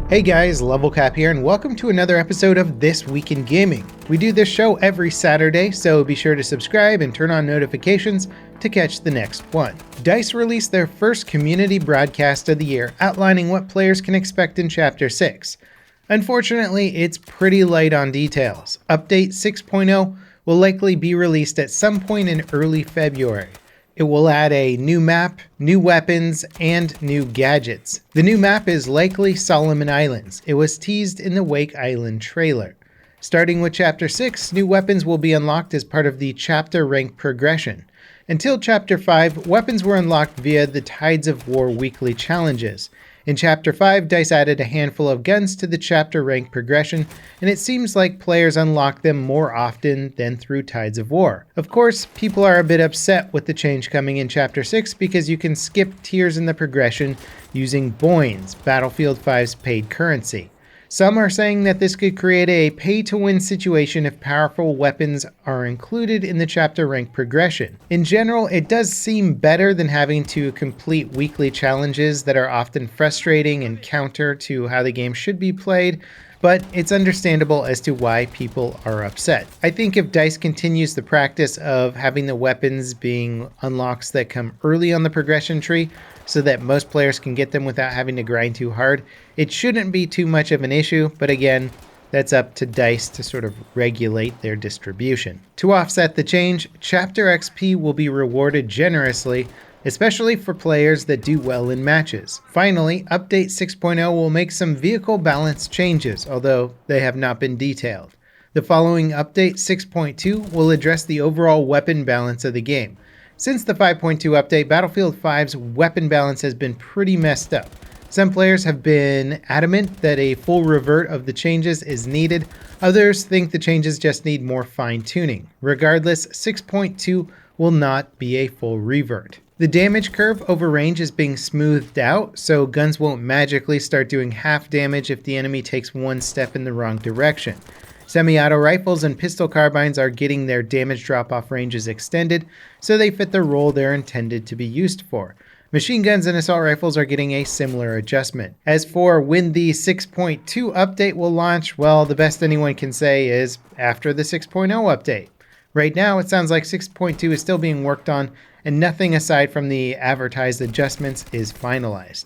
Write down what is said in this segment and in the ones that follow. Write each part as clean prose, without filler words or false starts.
Hey guys, LevelCap here, and welcome to another episode of This Week in Gaming. We do this show every Saturday, so be sure to subscribe and turn on notifications to catch the next one. DICE released their first community broadcast of the year, outlining what players can expect in Chapter 6. Unfortunately, it's pretty light on details. Update 6.0 will likely be released at some point in early February. It will add a new map, new weapons, and new gadgets. The new map is likely Solomon Islands. It was teased in the Wake Island trailer. Starting with Chapter 6, new weapons will be unlocked as part of the chapter rank progression. Until Chapter 5, weapons were unlocked via the Tides of War weekly challenges. In Chapter 5, DICE added a handful of guns to the chapter rank progression, and it seems like players unlock them more often than through Tides of War. Of course, people are a bit upset with the change coming in Chapter 6 because you can skip tiers in the progression using Boins, Battlefield 5's paid currency. Some are saying that this could create a pay-to-win situation if powerful weapons are included in the chapter rank progression. In general, it does seem better than having to complete weekly challenges that are often frustrating and counter to how the game should be played, but it's understandable as to why people are upset. I think if DICE continues the practice of having the weapons being unlocks that come early on the progression tree, so that most players can get them without having to grind too hard, it shouldn't be too much of an issue, but again, that's up to DICE to sort of regulate their distribution. To offset the change, Chapter XP will be rewarded generously, especially for players that do well in matches. Finally, Update 6.0 will make some vehicle balance changes, although they have not been detailed. The following Update 6.2 will address the overall weapon balance of the game. Since the 5.2 update, Battlefield 5's weapon balance has been pretty messed up. Some players have been adamant that a full revert of the changes is needed. Others think the changes just need more fine-tuning. Regardless, 6.2 will not be a full revert. The damage curve over range is being smoothed out, so guns won't magically start doing half damage if the enemy takes one step in the wrong direction. Semi-auto rifles and pistol carbines are getting their damage drop-off ranges extended, so they fit the role they're intended to be used for. Machine guns and assault rifles are getting a similar adjustment. As for when the 6.2 update will launch, well, the best anyone can say is after the 6.0 update. Right now, it sounds like 6.2 is still being worked on, and nothing aside from the advertised adjustments is finalized.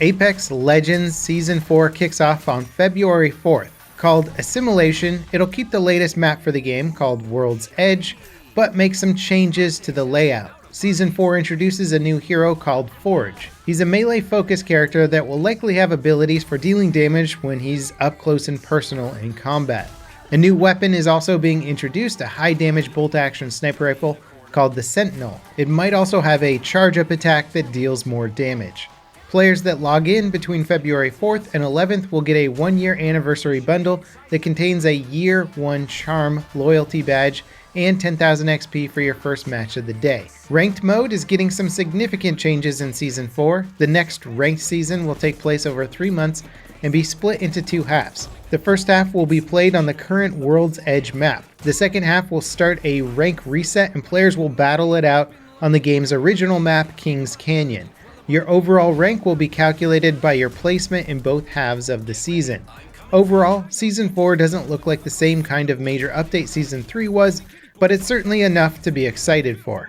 Apex Legends Season 4 kicks off on February 4th. Called Assimilation, it'll keep the latest map for the game, called World's Edge, but make some changes to the layout. Season 4 introduces a new hero called Forge. He's a melee-focused character that will likely have abilities for dealing damage when he's up close and personal in combat. A new weapon is also being introduced, a high-damage bolt-action sniper rifle called the Sentinel. It might also have a charge-up attack that deals more damage. Players that log in between February 4th and 11th will get a 1-year anniversary bundle that contains a Year 1 Charm loyalty badge and 10,000 XP for your first match of the day. Ranked mode is getting some significant changes in Season 4. The next ranked season will take place over 3 months and be split into 2 halves. The first half will be played on the current World's Edge map. The second half will start a rank reset and players will battle it out on the game's original map, Kings Canyon. Your overall rank will be calculated by your placement in both halves of the season. Overall, Season 4 doesn't look like the same kind of major update Season 3 was, but it's certainly enough to be excited for.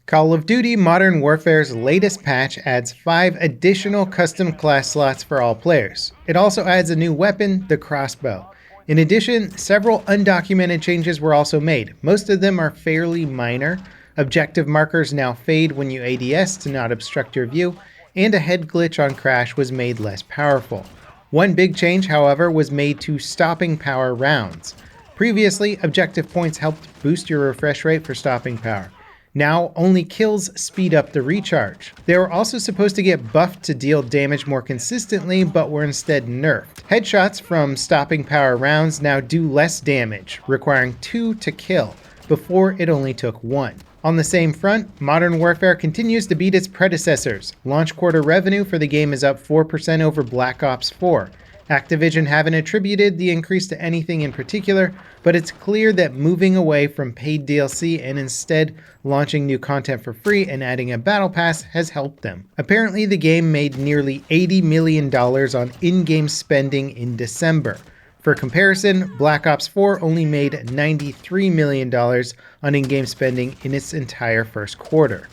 Call of Duty Modern Warfare's latest patch adds 5 additional custom class slots for all players. It also adds a new weapon, the crossbow. In addition, several undocumented changes were also made. Most of them are fairly minor. Objective markers now fade when you ADS to not obstruct your view, and a head glitch on crash was made less powerful. One big change, however, was made to stopping power rounds. Previously, objective points helped boost your refresh rate for stopping power. Now, only kills speed up the recharge. They were also supposed to get buffed to deal damage more consistently, but were instead nerfed. Headshots from stopping power rounds now do less damage, requiring 2 to kill. Before, it only took 1. On the same front, Modern Warfare continues to beat its predecessors. Launch quarter revenue for the game is up 4% over Black Ops 4. Activision haven't attributed the increase to anything in particular, but it's clear that moving away from paid DLC and instead launching new content for free and adding a battle pass has helped them. Apparently, the game made nearly $80 million on in-game spending in December. For comparison, Black Ops 4 only made $93 million on in-game spending in its entire first quarter.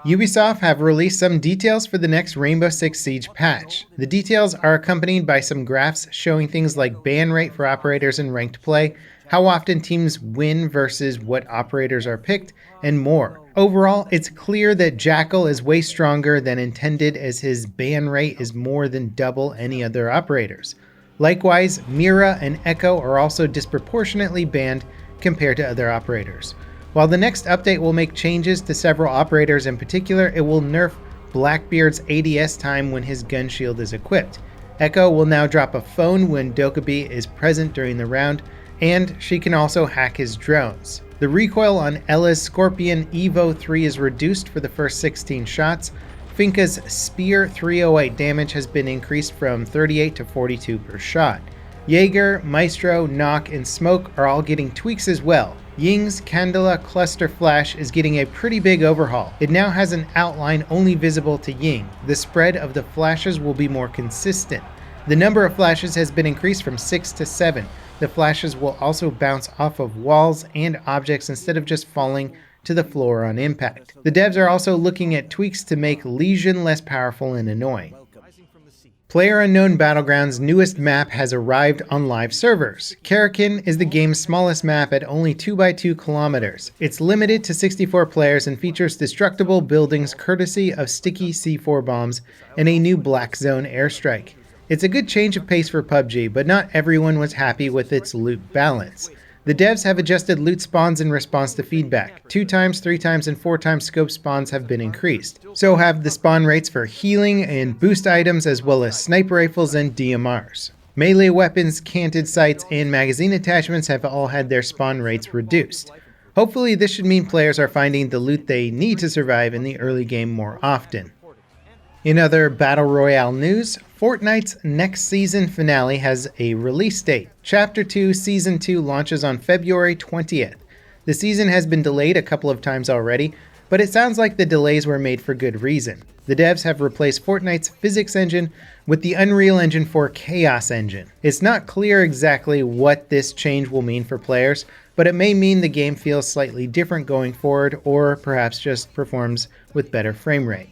Ubisoft have released some details for the next Rainbow Six Siege patch. The details are accompanied by some graphs showing things like ban rate for operators in ranked play, how often teams win versus what operators are picked, and more. Overall, it's clear that Jackal is way stronger than intended, as his ban rate is more than double any other operators. Likewise, Mira and Echo are also disproportionately banned compared to other operators. While the next update will make changes to several operators in particular, it will nerf Blackbeard's ADS time when his gun shield is equipped. Echo will now drop a phone when Dokkaebi is present during the round, and she can also hack his drones. The recoil on Ella's Scorpion Evo 3 is reduced for the first 16 shots. Finka's Spear 308 damage has been increased from 38 to 42 per shot. Jaeger, Maestro, Nock, and Smoke are all getting tweaks as well. Ying's Candela Cluster Flash is getting a pretty big overhaul. It now has an outline only visible to Ying. The spread of the flashes will be more consistent. The number of flashes has been increased from 6 to 7. The flashes will also bounce off of walls and objects instead of just falling to the floor on impact. The devs are also looking at tweaks to make Legion less powerful and annoying. PlayerUnknown Battlegrounds' newest map has arrived on live servers. Karakin is the game's smallest map at only 2x2 kilometers. It's limited to 64 players and features destructible buildings courtesy of sticky C4 bombs and a new Black Zone airstrike. It's a good change of pace for PUBG, but not everyone was happy with its loot balance. The devs have adjusted loot spawns in response to feedback. 2x, 3x, and 4x scope spawns have been increased. So have the spawn rates for healing and boost items, as well as sniper rifles and DMRs. Melee weapons, canted sights, and magazine attachments have all had their spawn rates reduced. Hopefully this should mean players are finding the loot they need to survive in the early game more often. In other Battle Royale news, Fortnite's next season finale has a release date. Chapter 2 Season 2 launches on February 20th. The season has been delayed a couple of times already, but it sounds like the delays were made for good reason. The devs have replaced Fortnite's physics engine with the Unreal Engine 4 Chaos engine. It's not clear exactly what this change will mean for players, but it may mean the game feels slightly different going forward, or perhaps just performs with better frame rate.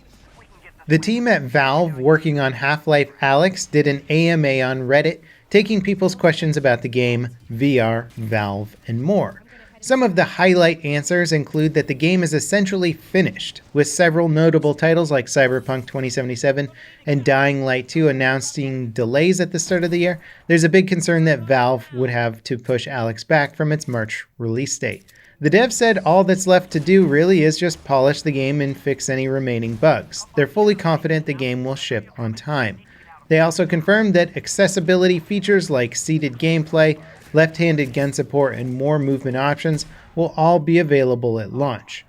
The team at Valve working on Half-Life Alyx did an AMA on Reddit, taking people's questions about the game, VR, Valve, and more. Some of the highlight answers include that the game is essentially finished, with several notable titles like Cyberpunk 2077 and Dying Light 2 announcing delays at the start of the year. There's a big concern that Valve would have to push Alyx back from its March release date. The dev said all that's left to do really is just polish the game and fix any remaining bugs. They're fully confident the game will ship on time. They also confirmed that accessibility features like seated gameplay, left-handed gun support, and more movement options will all be available at launch.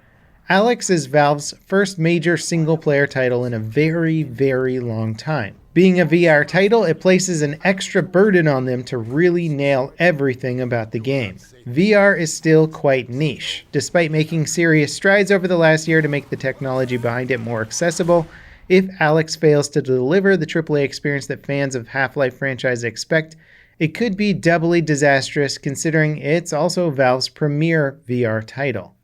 Alyx is Valve's first major single-player title in a very, very long time. Being a VR title, it places an extra burden on them to really nail everything about the game. VR is still quite niche. Despite making serious strides over the last year to make the technology behind it more accessible, if Alyx fails to deliver the AAA experience that fans of Half-Life franchise expect, it could be doubly disastrous considering it's also Valve's premier VR title.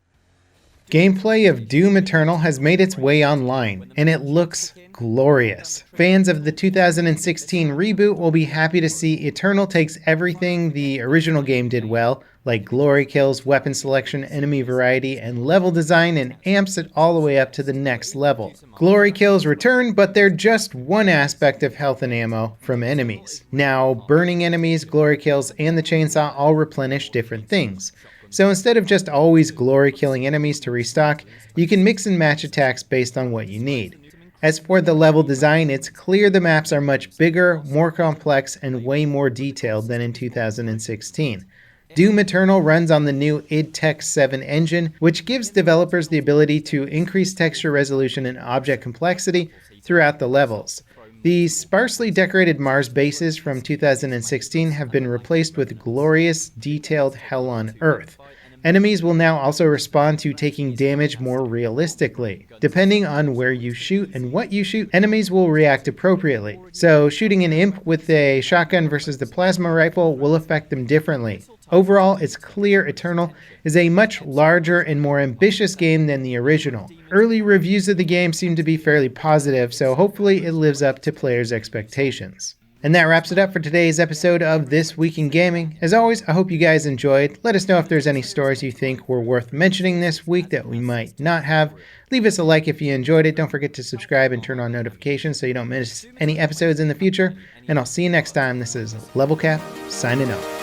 Gameplay of Doom Eternal has made its way online, and it looks glorious. Fans of the 2016 reboot will be happy to see Eternal takes everything the original game did well, like glory kills, weapon selection, enemy variety, and level design, and amps it all the way up to the next level. Glory kills return, but they're just one aspect of health and ammo from enemies. Now, burning enemies, glory kills, and the chainsaw all replenish different things. So instead of just always glory killing enemies to restock, you can mix and match attacks based on what you need. As for the level design, it's clear the maps are much bigger, more complex, and way more detailed than in 2016. Doom Eternal runs on the new id Tech 7 engine, which gives developers the ability to increase texture resolution and object complexity throughout the levels. The sparsely decorated Mars bases from 2016 have been replaced with glorious, detailed Hell on Earth. Enemies will now also respond to taking damage more realistically. Depending on where you shoot and what you shoot, enemies will react appropriately. So shooting an imp with a shotgun versus the plasma rifle will affect them differently. Overall, it's clear Eternal is a much larger and more ambitious game than the original. Early reviews of the game seem to be fairly positive, so hopefully it lives up to players' expectations. And that wraps it up for today's episode of This Week in Gaming. As always, I hope you guys enjoyed. Let us know if there's any stories you think were worth mentioning this week that we might not have. Leave us a like if you enjoyed it. Don't forget to subscribe and turn on notifications so you don't miss any episodes in the future. And I'll see you next time. This is LevelCap, signing off.